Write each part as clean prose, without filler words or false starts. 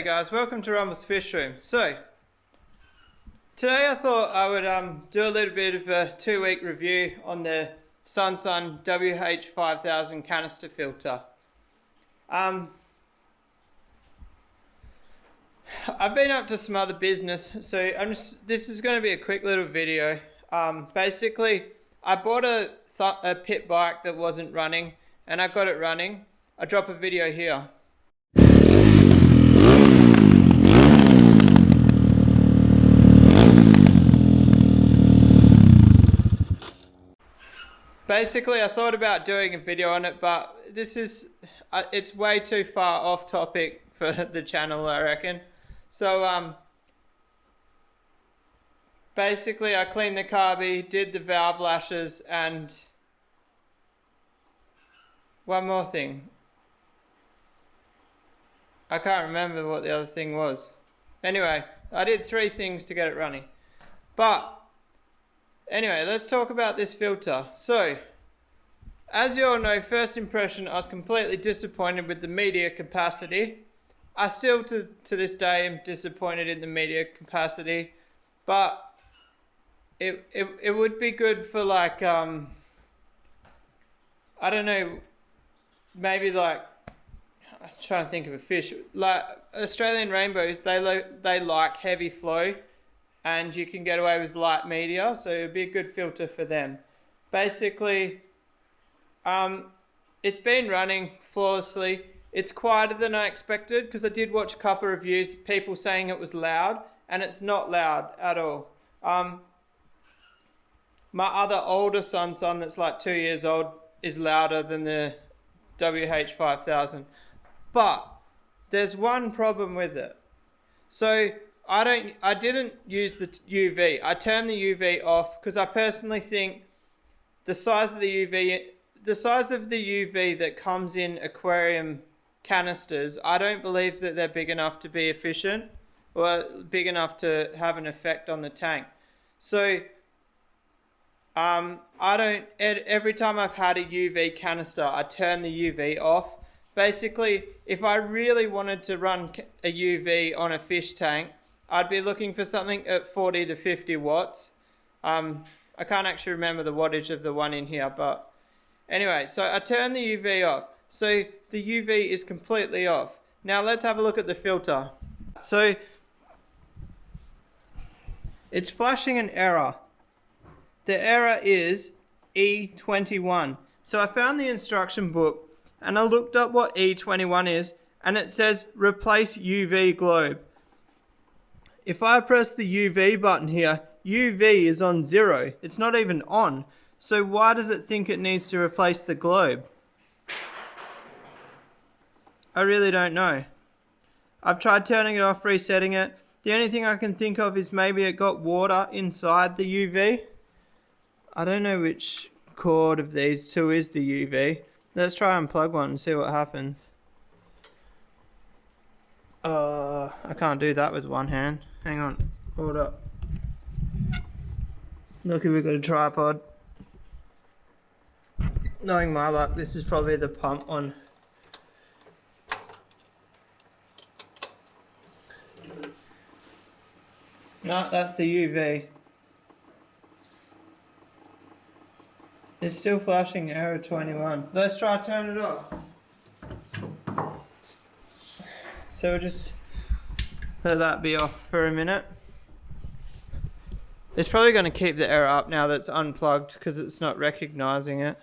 G'day guys, welcome to Rumble's Fish Room. So, today I thought I would do a little bit of a 2-week review on the Sunsun hw-5000 canister filter. I've been up to some other business, so this is going to be a quick little video. Basically, I bought a pit bike that wasn't running, and I got it running. I drop a video here. Basically, I thought about doing a video on it, but it's way too far off topic for the channel, I reckon. So, basically, I cleaned the carby, did the valve lashes, and one more thing. I can't remember what the other thing was. Anyway, I did 3 things to get it running. But anyway, let's talk about this filter. So, as you all know, first impression, I was completely disappointed with the media capacity. I still, to this day, am disappointed in the media capacity. But it would be good for like, I don't know, maybe like, I'm trying to think of a fish. Like Australian rainbows, they like heavy flow. And you can get away with light media, so it'd be a good filter for them. Basically, it's been running flawlessly. It's quieter than I expected, because I did watch a couple of reviews, people saying it was loud, and it's not loud at all. My other older Sunsun that's like 2 years old is louder than the hw-5000. But there's one problem with it. So I didn't use the UV. I turned the UV off because I personally think the size of the UV that comes in aquarium canisters, I don't believe that they're big enough to be efficient or big enough to have an effect on the tank. So every time I've had a UV canister, I turn the UV off. Basically, if I really wanted to run a UV on a fish tank, I'd be looking for something at 40 to 50 watts. I can't actually remember the wattage of the one in here, but anyway, so I turned the UV off. So the UV is completely off. Now let's have a look at the filter. So it's flashing an error. The error is E21. So I found the instruction book and I looked up what E21 is, and it says replace UV globe. If I press the UV button here, UV is on 0. It's not even on. So why does it think it needs to replace the globe? I really don't know. I've tried turning it off, resetting it. The only thing I can think of is maybe it got water inside the UV. I don't know which cord of these two is the UV. Let's try and unplug one and see what happens. I can't do that with one hand. Hang on, hold up. Look, we've got a tripod. Knowing my luck, this is probably the pump one. No, that's the UV. It's still flashing error 21. Let's try turn it off. So we'll just let that be off for a minute. It's probably going to keep the error up now that's unplugged because it's not recognizing it.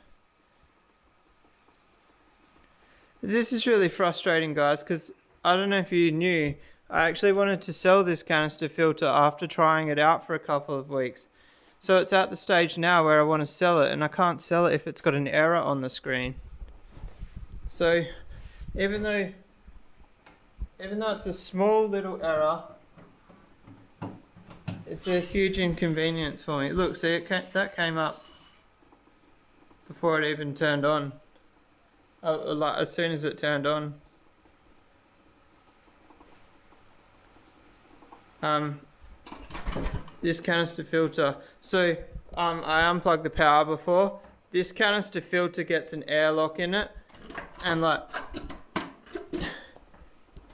This is really frustrating, guys, because I don't know if you knew, I actually wanted to sell this canister filter after trying it out for a couple of weeks. So it's at the stage now where I want to sell it, and I can't sell it if it's got an error on the screen. So even though it's a small little error, it's a huge inconvenience for me. Look, see, that came up before it even turned on. Like as soon as it turned on. This canister filter. So I unplugged the power before. This canister filter gets an airlock in it, and like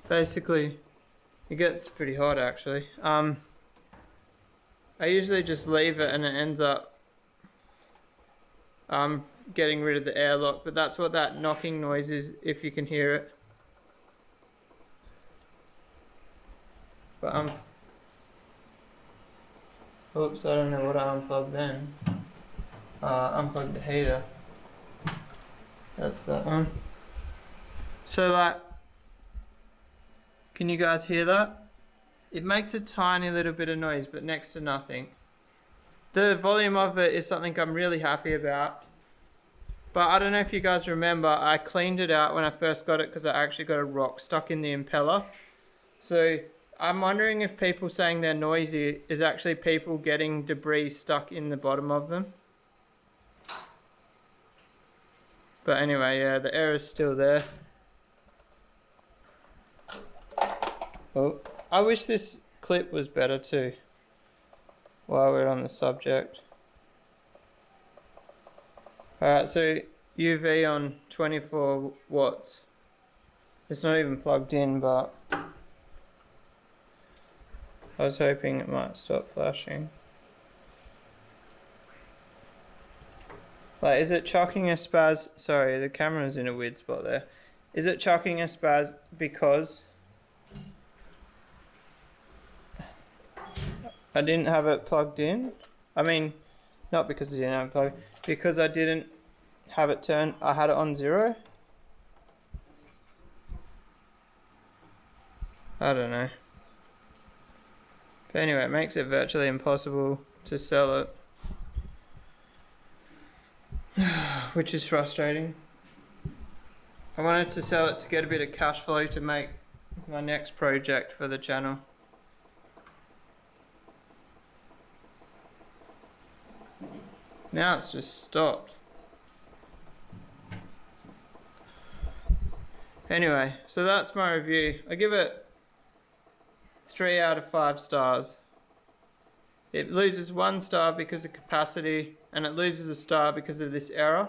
basically It gets pretty hot actually. I usually just leave it and it ends up getting rid of the airlock, but that's what that knocking noise is, if you can hear it. But oops, I don't know what I unplugged then. Unplugged the heater. That's that one. So like, can you guys hear that? It makes a tiny little bit of noise, but next to nothing. The volume of it is something I'm really happy about. But I don't know if you guys remember, I cleaned it out when I first got it because I actually got a rock stuck in the impeller. So I'm wondering if people saying they're noisy is actually people getting debris stuck in the bottom of them. But anyway, yeah, the air is still there. Oh, I wish this clip was better too, while we're on the subject. Alright, so UV on 24 watts. It's not even plugged in, but I was hoping it might stop flashing. Like, is it chucking a spaz? Sorry, the camera's in a weird spot there. Is it chucking a spaz because I didn't have it plugged in? I mean, not because I didn't have it plugged, because I didn't have it turned, I had it on 0? I don't know. But anyway, it makes it virtually impossible to sell it. Which is frustrating. I wanted to sell it to get a bit of cash flow to make my next project for the channel. Now it's just stopped. Anyway, so that's my review. I give it 3 out of 5 stars. It loses 1 star because of capacity, and it loses a star because of this error.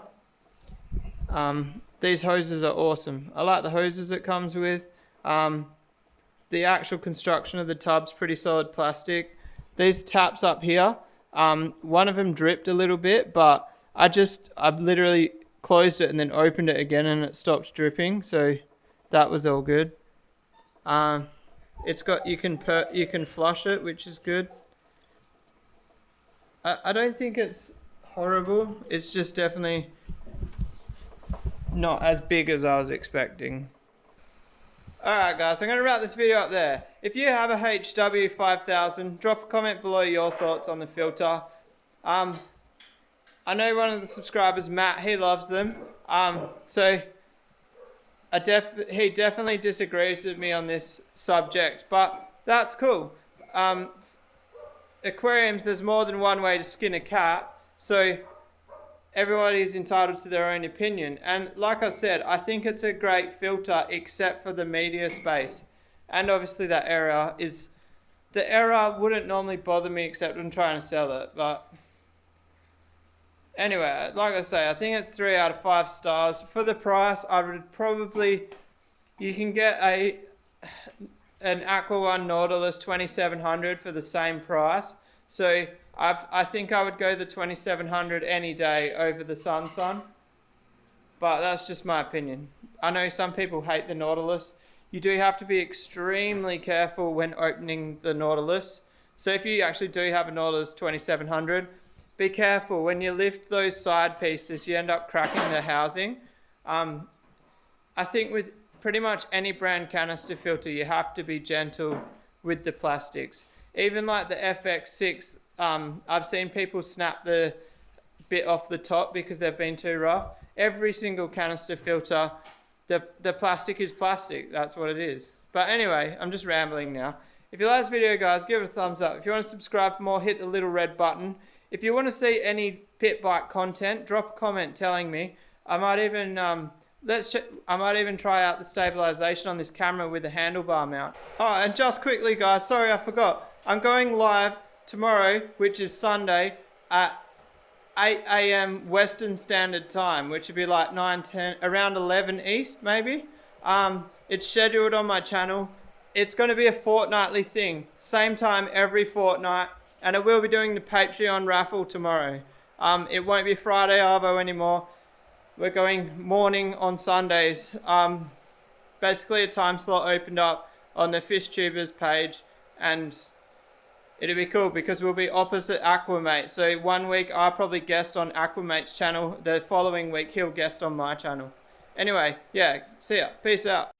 These hoses are awesome. I like the hoses it comes with. The actual construction of the tub's pretty solid plastic. These taps up here, one of them dripped a little bit, but I literally closed it and then opened it again and it stopped dripping, so that was all good. It's got, you can flush it, which is good. I don't think it's horrible. It's just definitely not as big as I was expecting. Alright guys, I'm going to wrap this video up there. If you have a hw-5000, drop a comment below your thoughts on the filter. I know one of the subscribers, Matt, he loves them. So he definitely disagrees with me on this subject, but that's cool. Aquariums, there's more than one way to skin a cat, so everybody is entitled to their own opinion. And like I said, I think it's a great filter except for the media space. And obviously that error is, the error wouldn't normally bother me except when trying to sell it. But anyway, like I say, I think it's 3 out of 5 stars. For the price, I would probably, you can get an Aqua One Nautilus 2700 for the same price. So I think I would go the 2700 any day over the Sunsun. But that's just my opinion. I know some people hate the Nautilus. You do have to be extremely careful when opening the Nautilus. So if you actually do have a Nautilus 2700, be careful. When you lift those side pieces, you end up cracking the housing. I think with pretty much any brand canister filter, you have to be gentle with the plastics. Even like the FX6, I've seen people snap the bit off the top because they've been too rough. Every single canister filter, the plastic is plastic. That's what it is. But anyway, I'm just rambling now. If you like this video, guys, give it a thumbs up. If you want to subscribe for more, hit the little red button. If you want to see any pit bike content, drop a comment telling me. I might even I might even try out the stabilization on this camera with a handlebar mount. Oh, and just quickly, guys, sorry I forgot. I'm going live tomorrow, which is Sunday, at 8 AM Western Standard Time, which would be like 9, 10, around 11 East maybe. It's scheduled on my channel. it's going to be a fortnightly thing. Same time every fortnight. And I will be doing the Patreon raffle tomorrow. It won't be Friday Arvo anymore. We're going morning on Sundays. Basically a time slot opened up on the Fish Tubers page, and it'll be cool because we'll be opposite Aquamate. So one week I'll probably guest on Aquamate's channel. The following week he'll guest on my channel. Anyway, yeah, see ya. Peace out.